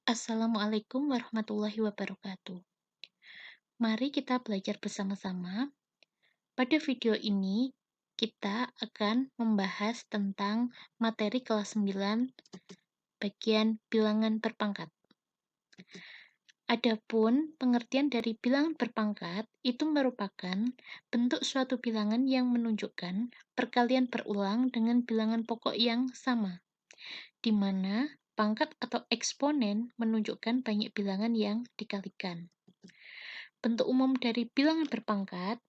Assalamualaikum warahmatullahi wabarakatuh. Mari kita belajar bersama-sama. Pada video ini, kita akan membahas tentang materi kelas 9, bagian bilangan berpangkat. Adapun pengertian dari bilangan berpangkat itu merupakan bentuk suatu bilangan yang menunjukkan perkalian berulang dengan bilangan pokok yang sama, di mana pangkat atau eksponen menunjukkan banyak bilangan yang dikalikan. Bentuk umum dari bilangan berpangkat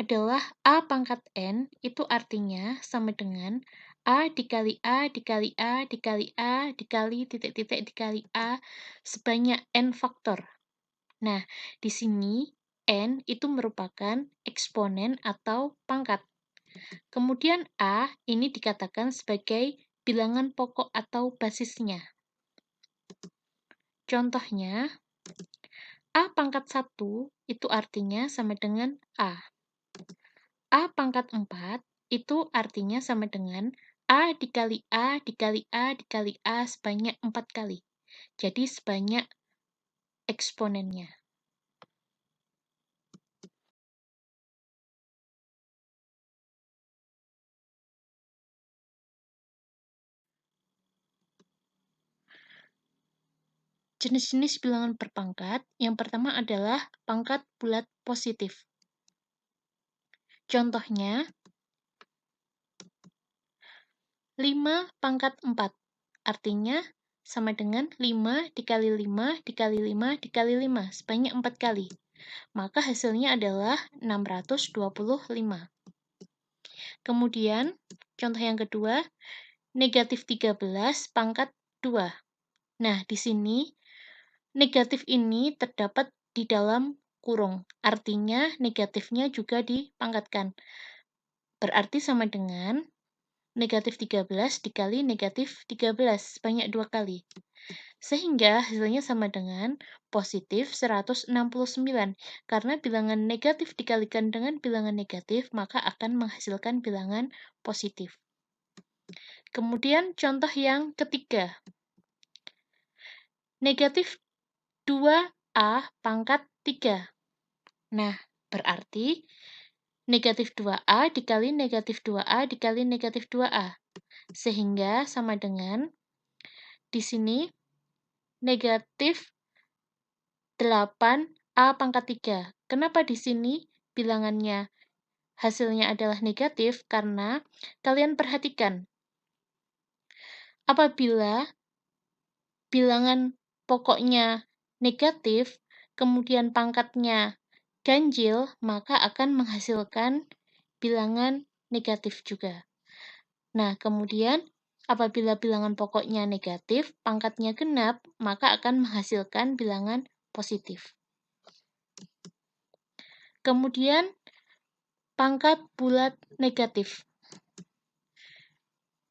adalah A pangkat N, itu artinya sama dengan A dikali A dikali A dikali A dikali titik-titik dikali A sebanyak N faktor. Nah, di sini N itu merupakan eksponen atau pangkat. Kemudian A ini dikatakan sebagai bilangan pokok atau basisnya. Contohnya, A pangkat 1 itu artinya sama dengan A. A pangkat 4 itu artinya sama dengan A dikali A dikali A dikali A sebanyak 4 kali. Jadi sebanyak eksponennya. Jenis-jenis bilangan berpangkat, yang pertama adalah pangkat bulat positif. Contohnya, 5 pangkat 4, artinya sama dengan 5 dikali 5 dikali 5 dikali 5, sebanyak 4 kali. Maka hasilnya adalah 625. Kemudian, contoh yang kedua, negatif 13 pangkat 2. Nah, di sini negatif ini terdapat di dalam kurung. Artinya negatifnya juga dipangkatkan. Berarti sama dengan negatif 13 dikali negatif 13, sebanyak 2 kali. Sehingga hasilnya sama dengan positif 169. Karena bilangan negatif dikalikan dengan bilangan negatif, maka akan menghasilkan bilangan positif. Kemudian contoh yang ketiga. Negatif 2A pangkat 3. Nah, berarti negatif 2A dikali negatif 2A dikali negatif 2A. Sehingga sama dengan di sini negatif 8A pangkat 3. Kenapa di sini bilangannya hasilnya adalah negatif? Karena kalian perhatikan, apabila bilangan pokoknya negatif, kemudian pangkatnya ganjil, maka akan menghasilkan bilangan negatif juga. Nah, kemudian apabila bilangan pokoknya negatif, pangkatnya genap, maka akan menghasilkan bilangan positif. Kemudian pangkat bulat negatif.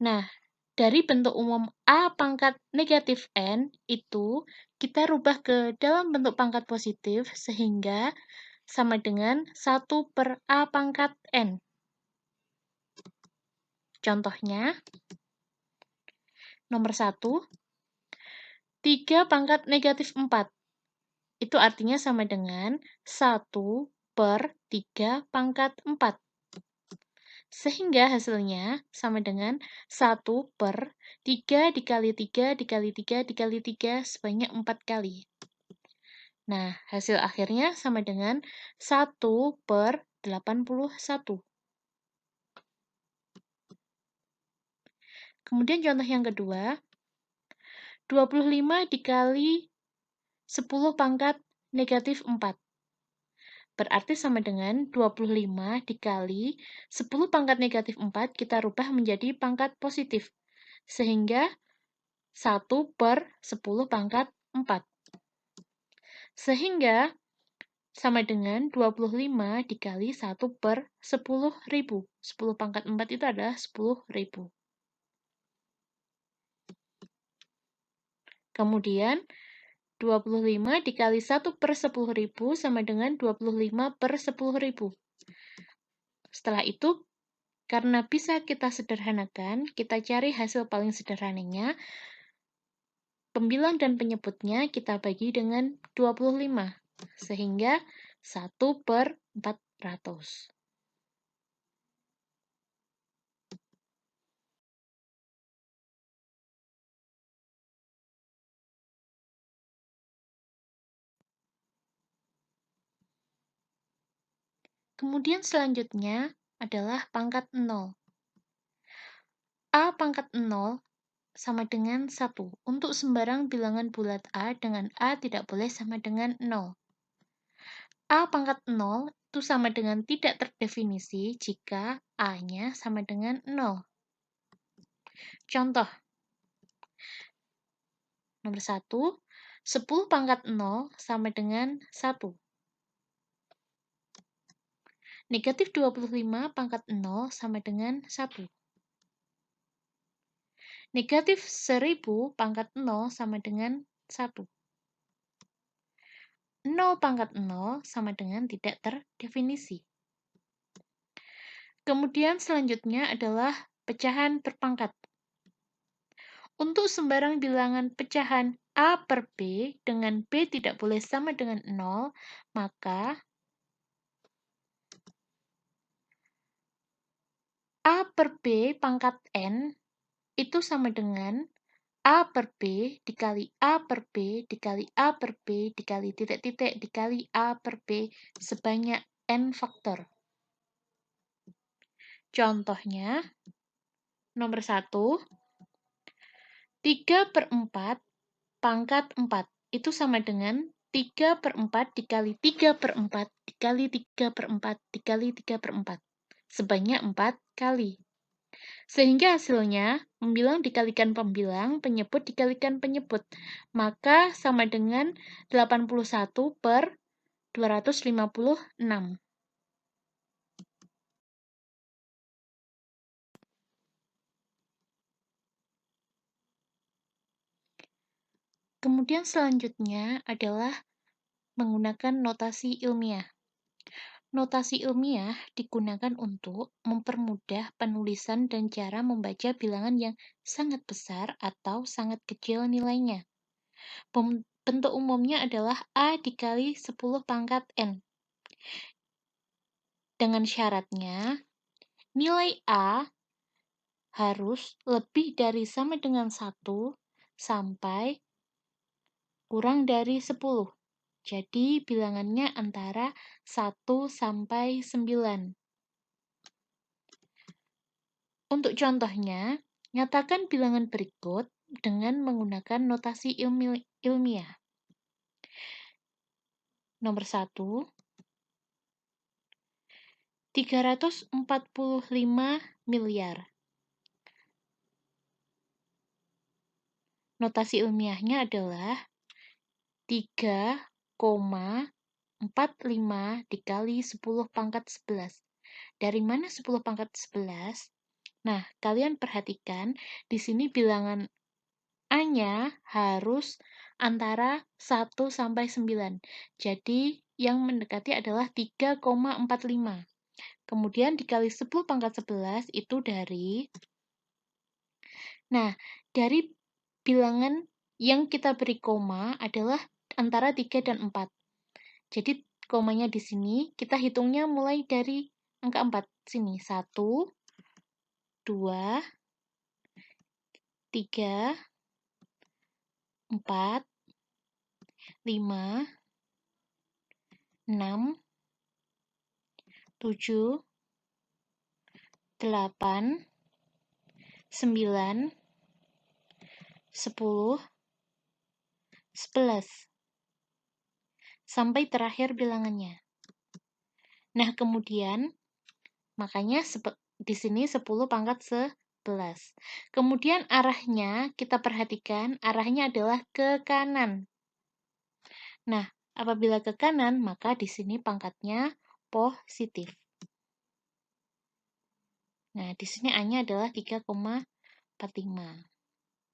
Nah, dari bentuk umum A pangkat negatif N itu kita rubah ke dalam bentuk pangkat positif sehingga sama dengan 1 per A pangkat N. Contohnya, nomor 1, 3 pangkat negatif 4. Itu artinya sama dengan 1 per 3 pangkat 4. Sehingga hasilnya sama dengan 1 per 3 dikali 3 dikali 3 dikali 3 sebanyak 4 kali. Nah, hasil akhirnya sama dengan 1 per 81. Kemudian contoh yang kedua, 25 dikali 10 pangkat negatif 4. Berarti sama dengan 25 dikali 10 pangkat negatif 4, kita rubah menjadi pangkat positif. Sehingga 1 per 10 pangkat 4. Sehingga sama dengan 25 dikali 1 per 10.000. 10 pangkat 4 itu adalah 10.000. Kemudian 25 dikali 1 per 10.000 sama dengan 25 per 10.000. Setelah itu, karena bisa kita sederhanakan, kita cari hasil paling sederhananya. Pembilang dan penyebutnya kita bagi dengan 25, sehingga 1/400. Kemudian selanjutnya adalah pangkat 0. A pangkat 0 sama dengan 1. Untuk sembarang bilangan bulat A dengan A tidak boleh sama dengan 0. A pangkat 0 itu sama dengan tidak terdefinisi jika A-nya sama dengan 0. Contoh, nomor 1, 10 pangkat 0 sama dengan 1. Negatif 25 pangkat 0 sama dengan 1. Negatif 1000 pangkat 0 sama dengan 1. 0 pangkat 0 sama dengan tidak terdefinisi. Kemudian selanjutnya adalah pecahan berpangkat. Untuk sembarang bilangan pecahan A per B dengan B tidak boleh sama dengan 0, maka A per B pangkat N itu sama dengan A per B dikali A per B dikali A per B dikali titik-titik dikali A per B sebanyak N faktor. Contohnya, nomor 1, 3/4 pangkat 4 itu sama dengan 3/4 dikali 3/4 dikali 3/4 dikali 3/4 sebanyak 4 kali. Sehingga hasilnya, pembilang dikalikan pembilang, penyebut dikalikan penyebut. Maka sama dengan 81/256. Kemudian selanjutnya adalah menggunakan notasi ilmiah. Notasi ilmiah digunakan untuk mempermudah penulisan dan cara membaca bilangan yang sangat besar atau sangat kecil nilainya. Bentuk umumnya adalah A dikali 10 pangkat N. Dengan syaratnya, nilai A harus lebih dari sama dengan 1 sampai kurang dari 10. Jadi bilangannya antara 1 sampai 9. Untuk contohnya, nyatakan bilangan berikut dengan menggunakan notasi ilmiah. Nomor 1, 345 miliar. Notasi ilmiahnya adalah 3,45 dikali 10 pangkat 11. Dari mana 10 pangkat 11? Nah, kalian perhatikan, di sini bilangan A-nya harus antara 1 sampai 9. Jadi, yang mendekati adalah 3,45. Kemudian dikali 10 pangkat 11 itu dari... Nah, dari bilangan yang kita beri koma adalah antara 3 dan 4. Jadi, komanya di sini kita hitungnya mulai dari angka 4. Sini, 1, 2, 3, 4, 5, 6, 7, 8, 9, 10, 11. Sampai terakhir bilangannya. Nah, kemudian, makanya di sini 10 pangkat 11. Kemudian arahnya, kita perhatikan, arahnya adalah ke kanan. Nah, apabila ke kanan, maka di sini pangkatnya positif. Nah, di sini A-nya adalah 3,45.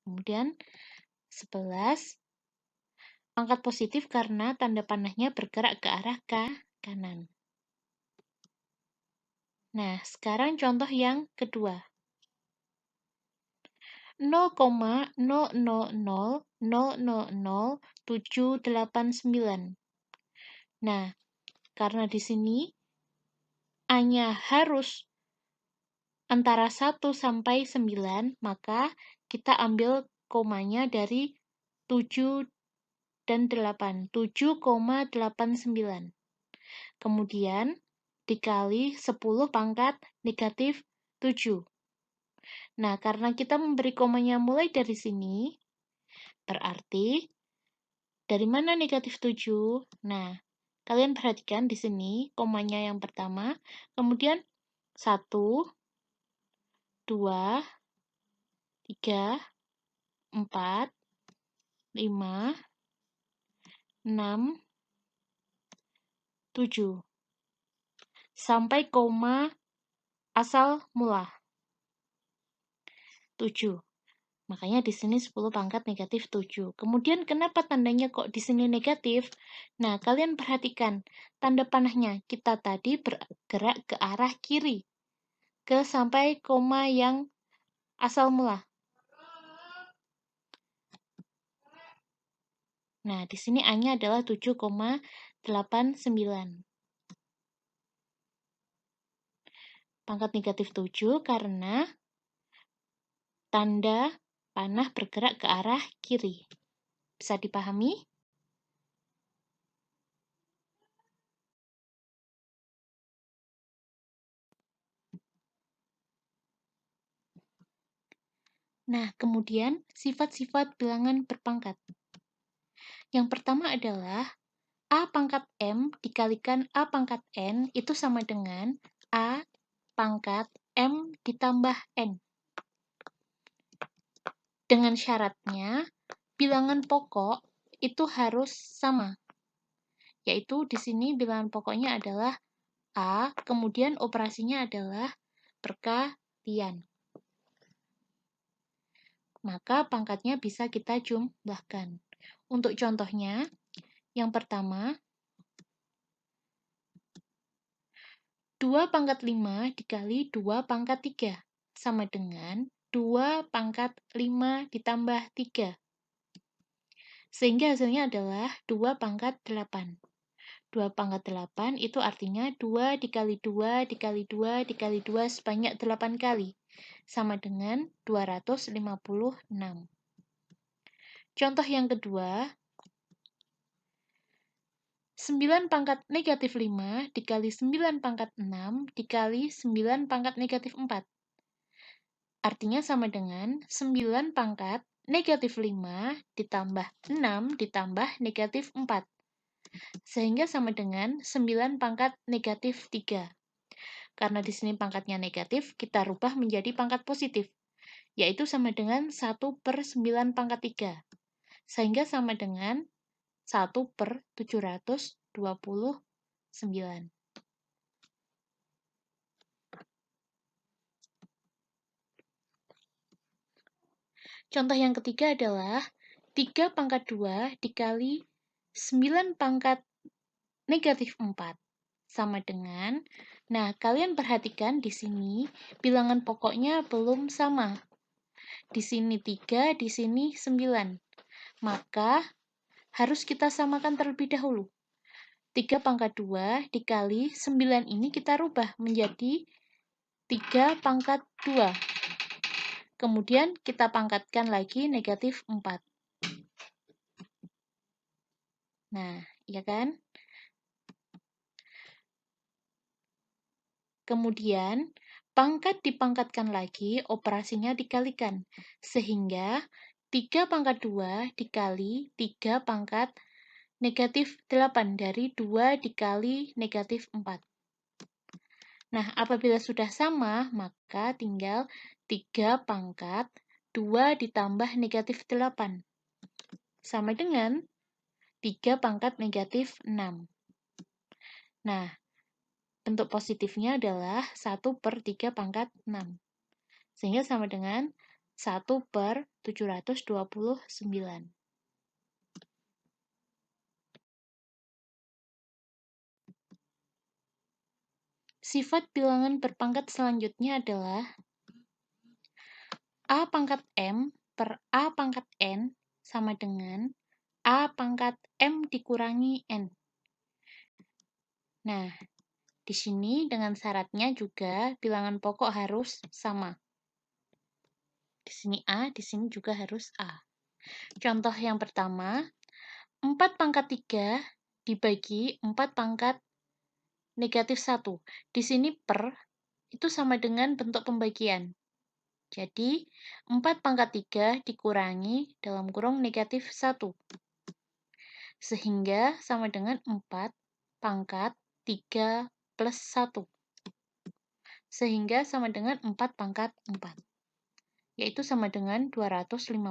Kemudian 11 pangkat positif karena tanda panahnya bergerak ke arah kanan. Nah, sekarang contoh yang kedua. 0,000000789. Nah, karena di sini A-nya harus antara 1 sampai 9, maka kita ambil komanya dari 7 dan 8. 7,89. Kemudian dikali 10 pangkat negatif 7. Nah, karena kita memberi komanya mulai dari sini, berarti dari mana negatif 7? Nah, kalian perhatikan di sini komanya yang pertama, kemudian 1, 2, 3, 4, 5, 6, 7. Sampai koma asal mula 7. Makanya di sini 10 pangkat negatif 7. Kemudian kenapa tandanya kok di sini negatif? Nah, kalian perhatikan tanda panahnya. Kita tadi bergerak ke arah kiri. Ke sampai koma yang asal mula. Nah, di sini A-nya adalah 7,89. Pangkat negatif 7 karena tanda panah bergerak ke arah kiri. Bisa dipahami? Nah, kemudian sifat-sifat bilangan berpangkat. Yang pertama adalah A pangkat M dikalikan A pangkat N itu sama dengan A pangkat M ditambah N. Dengan syaratnya, bilangan pokok itu harus sama. Yaitu di sini bilangan pokoknya adalah A, kemudian operasinya adalah perkalian. Maka pangkatnya bisa kita jumlahkan. Untuk contohnya, yang pertama, 2 pangkat 5 dikali 2 pangkat 3 sama dengan 2 pangkat 5 ditambah 3. Sehingga hasilnya adalah 2 pangkat 8. 2 pangkat 8 itu artinya 2 dikali 2 dikali 2 dikali 2 sebanyak 8 kali. Sama dengan 256. Contoh yang kedua, 9 pangkat negatif 5 dikali 9 pangkat 6 dikali 9 pangkat negatif 4. Artinya sama dengan 9 pangkat negatif 5 ditambah 6 ditambah negatif 4. Sehingga sama dengan 9 pangkat negatif 3. Karena di sini pangkatnya negatif, kita rubah menjadi pangkat positif, yaitu sama dengan 1/9 pangkat 3. Sehingga sama dengan 1/729. Contoh yang ketiga adalah 3 pangkat 2 dikali 9 pangkat negatif 4. Sama dengan, nah kalian perhatikan di sini bilangan pokoknya belum sama. Di sini 3, di sini 9. Maka harus kita samakan terlebih dahulu. 3 pangkat 2 dikali 9 ini kita rubah menjadi 3 pangkat 2. Kemudian kita pangkatkan lagi negatif 4. Nah, iya kan? Kemudian, pangkat dipangkatkan lagi, operasinya dikalikan. Sehingga 3 pangkat 2 dikali 3 pangkat negatif 8 dari 2 dikali negatif 4. Nah, apabila sudah sama, maka tinggal 3 pangkat 2 ditambah negatif 8. Sama dengan 3 pangkat negatif 6. Nah, bentuk positifnya adalah 1/3 pangkat 6. Sehingga sama dengan 1/729. Sifat bilangan berpangkat selanjutnya adalah A pangkat M per A pangkat N sama dengan A pangkat M dikurangi N. Nah, di sini dengan syaratnya juga bilangan pokok harus sama. Di sini A, di sini juga harus A. Contoh yang pertama, 4 pangkat 3 dibagi 4 pangkat negatif 1. Di sini per itu sama dengan bentuk pembagian. Jadi, 4 pangkat 3 dikurangi dalam kurung negatif 1. Sehingga sama dengan 4 pangkat 3 plus 1. Sehingga sama dengan 4 pangkat 4. Yaitu sama dengan 256.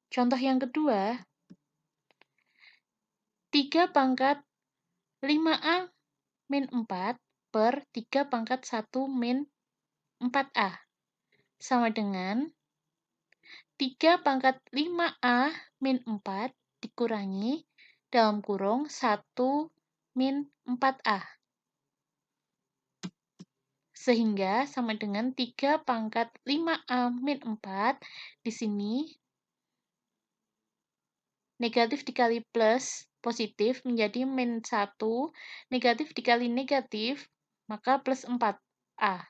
Contoh yang kedua, 3 pangkat 5A min 4 per 3 pangkat 1 min 4A. Sama dengan 3 pangkat 5A min 4 dikurangi dalam kurung 1 min 4A. Sehingga sama dengan 3 pangkat 5A min 4. Di sini negatif dikali plus positif menjadi min 1. Negatif dikali negatif, maka plus 4A.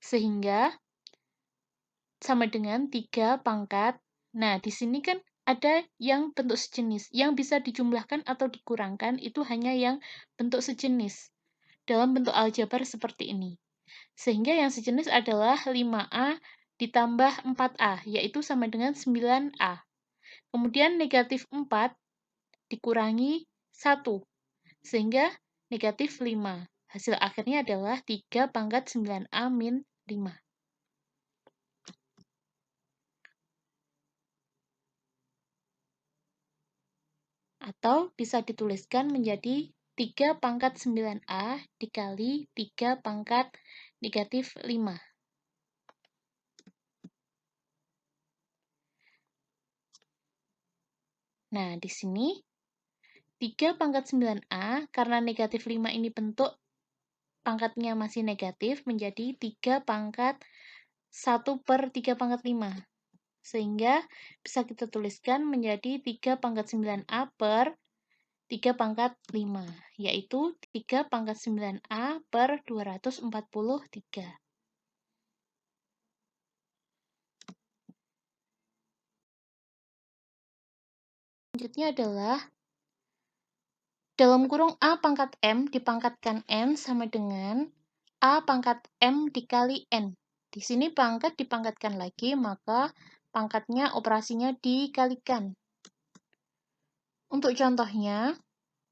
Sehingga sama dengan 3 pangkat. Nah, di sini kan ada yang bentuk sejenis. Yang bisa dijumlahkan atau dikurangkan itu hanya yang bentuk sejenis. Dalam bentuk aljabar seperti ini. Sehingga yang sejenis adalah 5A ditambah 4A, yaitu sama dengan 9A. Kemudian negatif 4 dikurangi 1, sehingga negatif 5. Hasil akhirnya adalah 3 pangkat 9A min 5. Atau bisa dituliskan menjadi 3 pangkat 9A dikali 3 pangkat negatif 5. Nah, di sini 3 pangkat 9A, karena negatif 5 ini bentuk pangkatnya masih negatif, menjadi 3 pangkat 1 per 3 pangkat 5. Sehingga bisa kita tuliskan menjadi 3 pangkat 9A per 3 pangkat 5, yaitu 3 pangkat 9A per 243. Selanjutnya adalah dalam kurung A pangkat M dipangkatkan N sama dengan A pangkat M dikali N. Di sini pangkat dipangkatkan lagi, maka pangkatnya operasinya dikalikan. Untuk contohnya,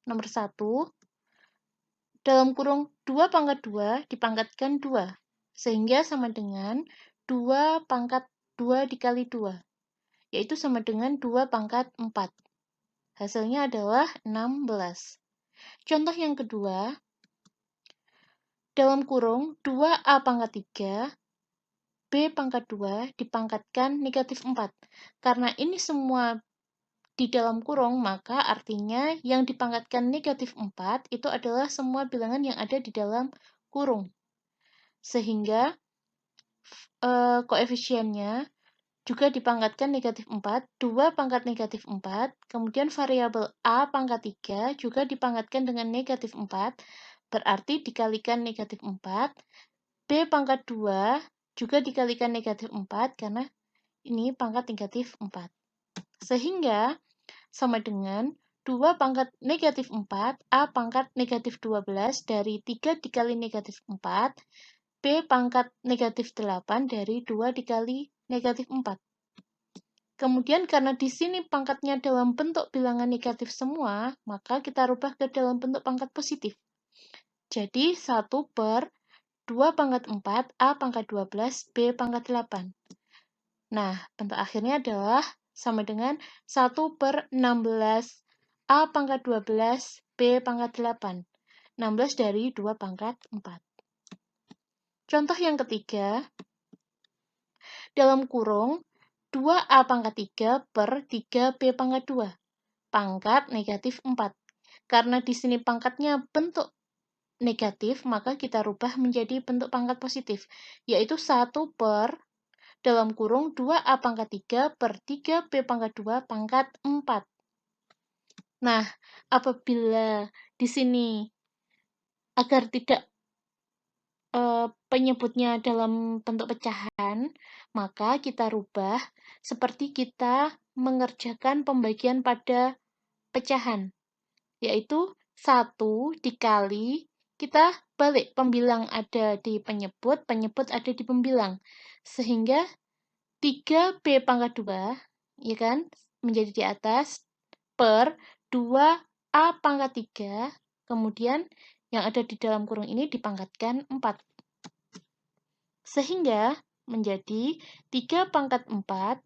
nomor 1, dalam kurung 2 pangkat 2 dipangkatkan 2, sehingga sama dengan 2 pangkat 2 dikali 2, yaitu sama dengan 2 pangkat 4. Hasilnya adalah 16. Contoh yang kedua, dalam kurung 2A pangkat 3, B pangkat 2 dipangkatkan negatif 4. Karena ini semua di dalam kurung, maka artinya yang dipangkatkan negatif 4 itu adalah semua bilangan yang ada di dalam kurung. Sehingga koefisiennya juga dipangkatkan negatif 4, 2 pangkat negatif 4, kemudian variabel A pangkat 3 juga dipangkatkan dengan negatif 4, berarti dikalikan negatif 4, B pangkat 2 juga dikalikan negatif 4, karena ini pangkat negatif 4. Sehingga sama dengan 2 pangkat negatif 4, A pangkat negatif 12 dari 3 dikali negatif 4, B pangkat negatif 8 dari 2 dikali negatif 4. Kemudian karena di sini pangkatnya dalam bentuk bilangan negatif semua, maka kita rubah ke dalam bentuk pangkat positif. Jadi 1 per 2 pangkat 4, A pangkat 12, B pangkat 8. Nah, bentuk akhirnya adalah sama dengan 1 per 16, A pangkat 12, B pangkat 8. 16 dari 2 pangkat 4. Contoh yang ketiga, dalam kurung 2A pangkat 3 per 3B pangkat 2, pangkat negatif 4. Karena di sini pangkatnya bentuk negatif, maka kita rubah menjadi bentuk pangkat positif, yaitu 1 per dalam kurung 2A pangkat 3 per 3B pangkat 2 pangkat 4. Nah, apabila di sini agar tidak penyebutnya dalam bentuk pecahan, maka kita rubah seperti kita mengerjakan pembagian pada pecahan, yaitu 1 dikali, kita balik pembilang ada di penyebut, penyebut ada di pembilang. Sehingga 3B pangkat 2, ya kan, menjadi di atas, per 2A pangkat 3, kemudian yang ada di dalam kurung ini dipangkatkan 4. Sehingga menjadi 3 pangkat 4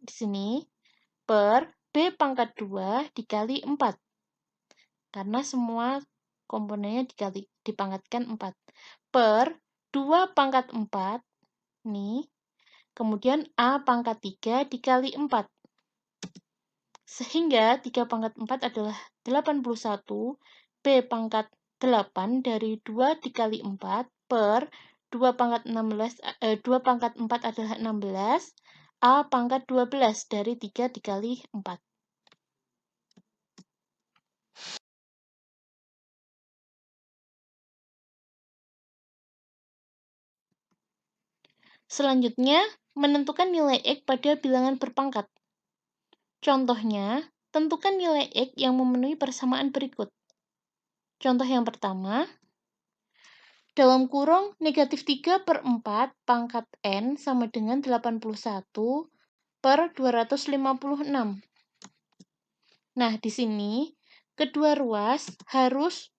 di sini per B pangkat 2 dikali 4. Karena semua komponennya dipangkatkan 4. Per 2 pangkat 4, nih, kemudian A pangkat 3 dikali 4. Sehingga 3 pangkat 4 adalah 81, B pangkat 8 dari 2 dikali 4 per 2 pangkat 2 pangkat 4 adalah 16, A pangkat 12 dari 3 dikali 4. Selanjutnya, menentukan nilai X pada bilangan berpangkat. Contohnya, tentukan nilai X yang memenuhi persamaan berikut. Contoh yang pertama, dalam kurung negatif 3 per 4 pangkat N sama dengan 81 per 256. Nah, di sini kedua ruas harus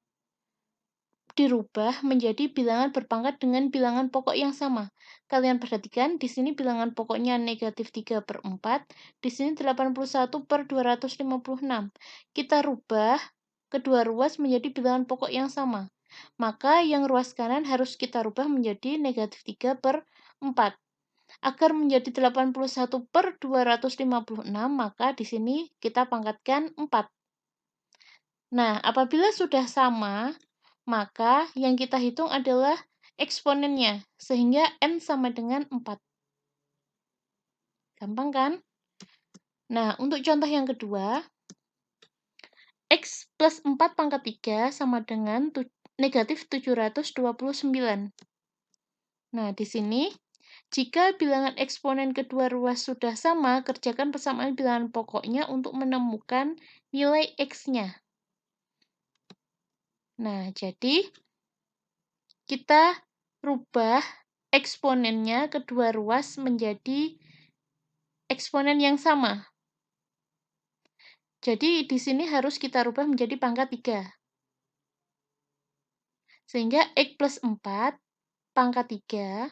dirubah menjadi bilangan berpangkat dengan bilangan pokok yang sama. Kalian perhatikan, di sini bilangan pokoknya negatif 3 per 4, di sini 81 per 256. Kita rubah kedua ruas menjadi bilangan pokok yang sama. Maka yang ruas kanan harus kita rubah menjadi negatif 3 per 4. Agar menjadi 81 per 256, maka di sini kita pangkatkan 4. Nah, apabila sudah sama, maka yang kita hitung adalah eksponennya, sehingga N sama dengan 4. Gampang kan? Nah, untuk contoh yang kedua, X plus 4 pangkat 3 sama dengan negatif 729. Nah, di sini, jika bilangan eksponen kedua ruas sudah sama, kerjakan persamaan bilangan pokoknya untuk menemukan nilai X-nya. Nah, jadi kita rubah eksponennya kedua ruas menjadi eksponen yang sama. Jadi di sini harus kita rubah menjadi pangkat 3. Sehingga X plus 4 pangkat 3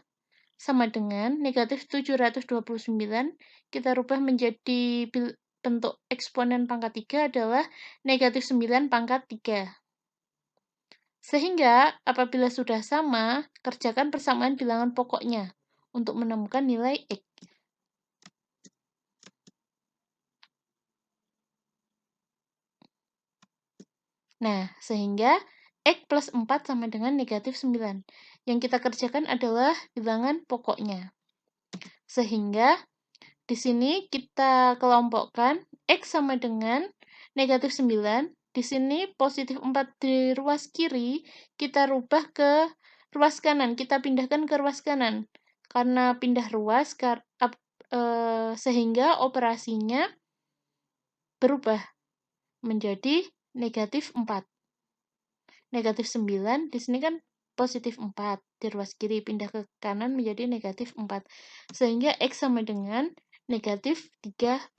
sama dengan negatif 729, kita rubah menjadi bentuk eksponen pangkat 3 adalah negatif 9 pangkat 3. Sehingga apabila sudah sama, kerjakan persamaan bilangan pokoknya untuk menemukan nilai X. Nah, sehingga X plus 4 sama dengan negatif 9. Yang kita kerjakan adalah bilangan pokoknya. Sehingga di sini kita kelompokkan X sama dengan negatif 9. Di sini positif 4 di ruas kiri, kita rubah ke ruas kanan. Kita pindahkan ke ruas kanan. Karena pindah ruas, sehingga operasinya berubah menjadi negatif 4. Negatif 9, di sini kan positif 4. Di ruas kiri pindah ke kanan menjadi negatif 4. Sehingga X sama dengan negatif 13.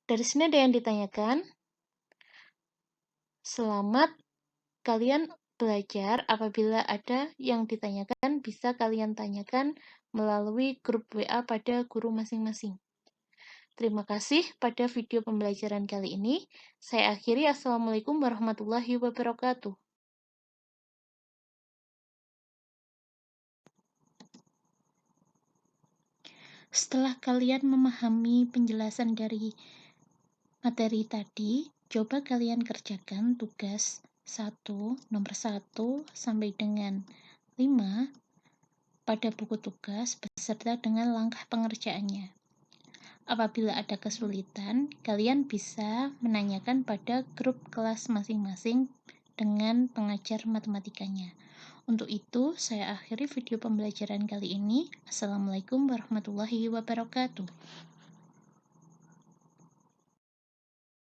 Dari sini ada yang ditanyakan. Selamat kalian belajar. Apabila ada yang ditanyakan, bisa kalian tanyakan melalui grup WA pada guru masing-masing. Terima kasih pada video pembelajaran kali ini. Saya akhiri. Assalamualaikum warahmatullahi wabarakatuh. Setelah kalian memahami penjelasan dari materi tadi, Coba kalian kerjakan tugas 1, nomor 1 sampai dengan 5 pada buku tugas beserta dengan langkah pengerjaannya. Apabila ada kesulitan, kalian bisa menanyakan pada grup kelas masing-masing dengan pengajar matematikanya. Untuk itu, saya akhiri video pembelajaran kali ini. Assalamualaikum warahmatullahi wabarakatuh.